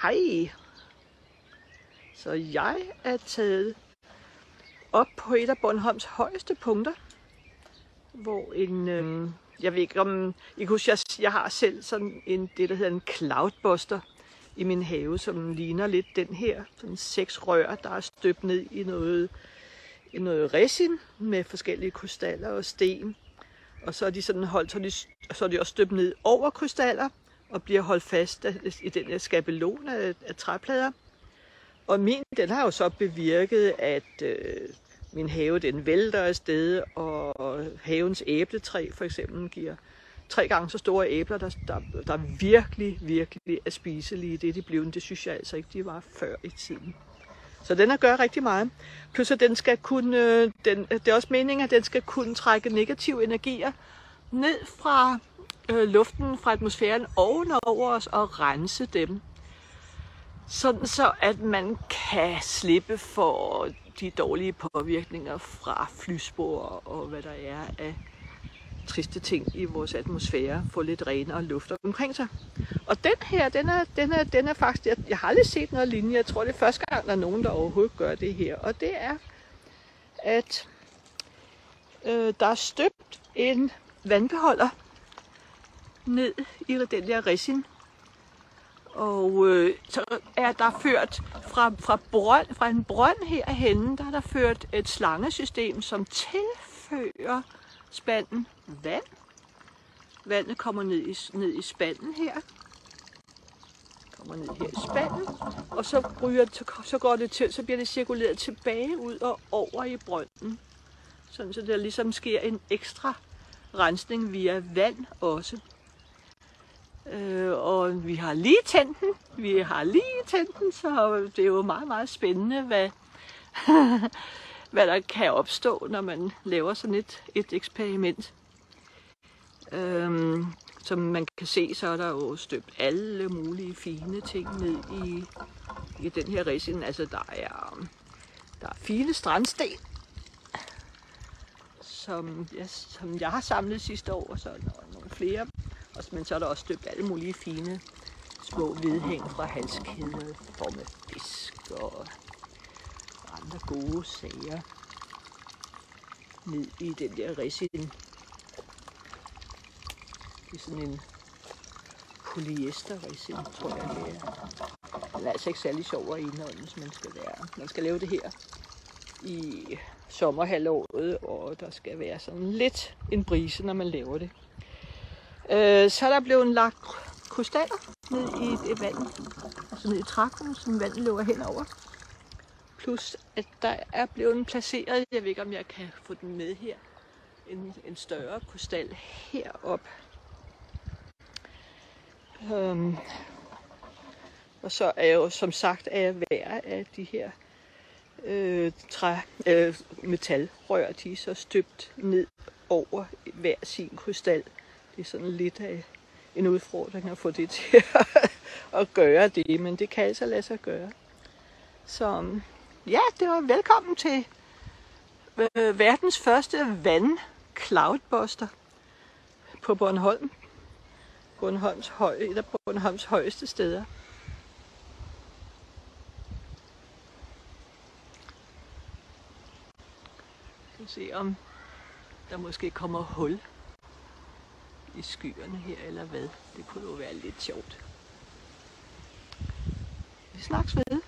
Hej! Så jeg er taget op på et af Bornholms højeste punkter, hvor jeg ved ikke om I kan huske, jeg har selv sådan det der hedder en cloudbuster i min have, som ligner lidt den her, sådan 6 rør, der er støbt ned i noget resin med forskellige krystaller og sten, og så er de sådan holdt, så er de også støbt ned over krystaller og bliver holdt fast i den her skabelon af træplader. Og den har jo så bevirket, at min have den vælter afsted, og havens æbletræ for eksempel giver 3 gange så store æbler, der virkelig, virkelig er spiselige. Det er de blevet, det synes jeg altså ikke, de var før i tiden. Så den har gør rigtig meget. Plus at den skal kunne, det er også meningen, at den skal kunne trække negative energier ned fra luften, fra atmosfæren ovenover os og rense dem. Sådan så, at man kan slippe for de dårlige påvirkninger fra flyspor og hvad der er af triste ting i vores atmosfære. Få lidt renere luft omkring sig. Og den her, den er faktisk, jeg har aldrig set noget lignende. Jeg tror, det er første gang, der er nogen, der overhovedet gør det her. Og det er, at der er støbt en vandbeholder ned i den der resin. Og så er der ført fra en brønd herhenne, der er der ført et slangesystem, som tilfører spanden vand. Vandet kommer ned i spanden her. Kommer ned her i spanden, og så bliver det cirkuleret tilbage ud og over i brønden. Sådan så der ligesom sker en ekstra rensning via vand også. Og vi har lige tændt den, så det er jo meget, meget spændende, hvad der kan opstå, når man laver sådan et eksperiment. Som man kan se, så er der jo støbt alle mulige fine ting ned i den her resin. Altså der er fine strandsten, som jeg har samlet sidste år, og så er der nogle flere. Men så er der også støbt alle mulige fine små vedhæng fra halskæder, form af fisk og andre gode sager ned i den der resin. Det er sådan en polyesterresin, tror jeg det er. Den er altså ikke særlig sjov at indholde, man skal lave det her i sommerhalvåret, og der skal være sådan lidt en brise, når man laver det. Så er der blevet lagt krystaller ned i et vand, altså ned i tragten, som vandet løber henover. Plus at der er blevet placeret, jeg ved ikke om jeg kan få den med her, en større krystal herop. Og så er jo som sagt hver af de her metalrør, de er så støbt ned over hver sin krystal. Det er sådan lidt af en udfordring at få det til at gøre det, men det kan altså lade sig gøre. Så ja, det var velkommen til verdens første cloudbuster på Bornholm. Et af Bornholms højeste steder. Vi skal se, om der måske kommer hul i skyerne her, eller hvad. Det kunne jo være lidt sjovt. Vi snakkes ved.